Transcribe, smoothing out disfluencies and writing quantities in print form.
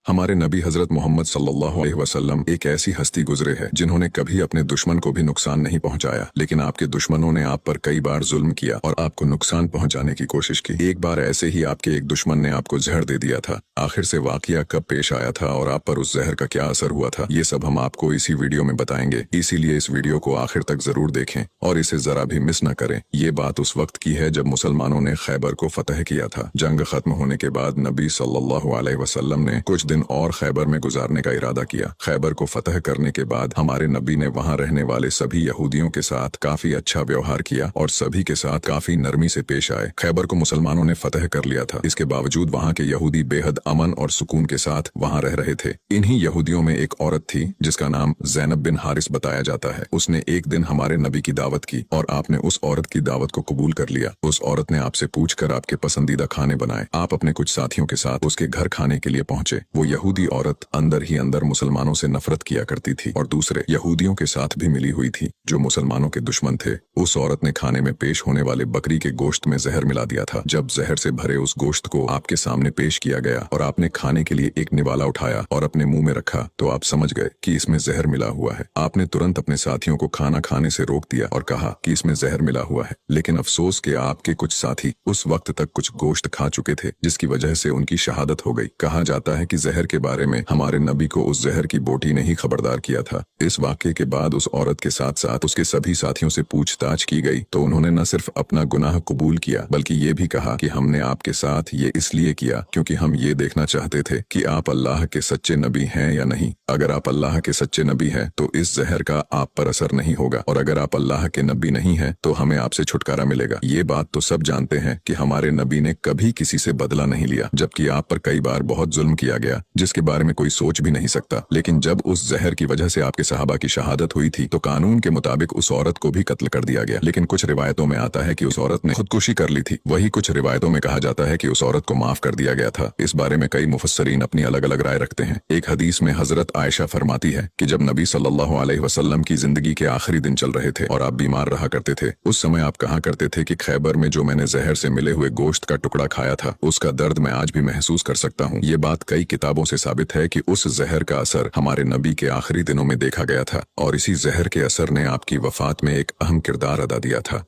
हमारे नबी हजरत मोहम्मद सल्लल्लाहु अलैहि वसल्लम एक ऐसी हस्ती गुजरे है जिन्होंने कभी अपने दुश्मन को भी नुकसान नहीं पहुंचाया, लेकिन आपके दुश्मनों ने आप पर कई बार जुल्म किया और आपको नुकसान पहुंचाने की कोशिश की। एक बार ऐसे ही आपके एक दुश्मन ने आपको जहर दे दिया था। आखिर से वाकया कब पेश आया था और आप पर उस जहर का क्या असर हुआ था, ये सब हम आपको इसी वीडियो में बताएंगे। इसीलिए इस वीडियो को आखिर तक जरूर देखें और इसे जरा भी मिस न करें। ये बात उस वक्त की है जब मुसलमानों ने खैबर को फतह किया था। जंग खत्म होने के बाद नबी सल्लल्लाहु अलैहि वसल्लम ने कुछ दिन और खैबर में गुजारने का इरादा किया। खैबर को फतह करने के बाद हमारे नबी ने वहां रहने वाले सभी यहूदियों के साथ काफी अच्छा व्यवहार किया और सभी के साथ काफी नरमी से पेश आए। खैबर को मुसलमानों ने फतह कर लिया था, इसके बावजूद वहां के यहूदी बेहद अमन और सुकून के साथ वहां रह रहे थे। इन्हीं यहूदियों में एक औरत थी जिसका नाम ज़ैनब बिन हारिस बताया जाता है। उसने एक दिन हमारे नबी की दावत की और आपने उस औरत की दावत को कबूल कर लिया। उस औरत ने आपसे पूछकर आपके पसंदीदा खाने बनाए। आप अपने कुछ साथियों के साथ उसके घर खाने के लिए पहुंचे। वो यहूदी औरत अंदर ही अंदर मुसलमानों से नफरत किया करती थी और दूसरे यहूदियों के साथ भी मिली हुई थी जो मुसलमानों के दुश्मन थे। उस औरत ने खाने में पेश होने वाले बकरी के गोश्त में जहर मिला दिया था। जब जहर से भरे उस गोश्त को आपके सामने पेश किया गया और आपने खाने के लिए एक निवाला उठाया और अपने मुंह में रखा तो आप समझ गए कि इसमें जहर मिला हुआ है। आपने तुरंत अपने साथियों को खाना खाने से रोक दिया और कहा कि इसमें जहर मिला हुआ है, लेकिन अफसोस के आपके कुछ साथी उस वक्त तक कुछ गोश्त खा चुके थे जिसकी वजह से उनकी शहादत हो गई। कहा जाता है कि जहर के बारे में हमारे नबी को उस जहर की बोटी ने ही खबरदार किया था। इस वाक़े के बाद उस औरत के साथ साथ उसके सभी साथियों से पूछताछ की गई तो उन्होंने न सिर्फ अपना गुनाह कबूल किया बल्कि ये भी कहा कि हमने आपके साथ ये इसलिए किया क्योंकि हम ये देखना चाहते थे कि आप अल्लाह के सच्चे नबी हैं या नहीं। अगर आप अल्लाह के सच्चे नबी हैं तो इस जहर का आप पर असर नहीं होगा और अगर आप अल्लाह के नबी नहीं हैं तो हमें आपसे छुटकारा मिलेगा। ये बात तो सब जानते हैं कि हमारे नबी ने कभी किसी से बदला नहीं लिया, जबकि आप पर कई बार बहुत जुल्म किया गया जिसके बारे में कोई सोच भी नहीं सकता। लेकिन जब उस जहर की वजह से आपके सहाबा की शहादत हुई थी तो कानून के मुताबिक उस औरत को भी कत्ल कर दिया गया। लेकिन कुछ रिवायतों में आता है कि उस औरत ने खुदकुशी कर ली थी। वही कुछ रिवायतों में कहा जाता है कि उस औरत को माफ कर दिया गया था। इस बारे में कई मुफस्सरीन अपनी अलग अलग राय रखते हैं। एक हदीस में हजरत आयशा फरमाती है कि जब नबी सल्लल्लाहु अलैहि वसल्लम की जिंदगी के आखिरी दिन चल रहे थे और आप बीमार रहा करते थे, उस समय आप कहा करते थे कि खैबर में जो मैंने जहर से मिले हुए गोश्त का टुकड़ा खाया था उसका दर्द मैं आज भी महसूस कर सकता हूँ। ये बात कई किताबों से साबित है कि उस जहर का असर हमारे नबी के आखिरी दिनों में देखा गया था और इसी जहर के असर ने आपकी वफात में एक अहम किरदार अदा दिया था।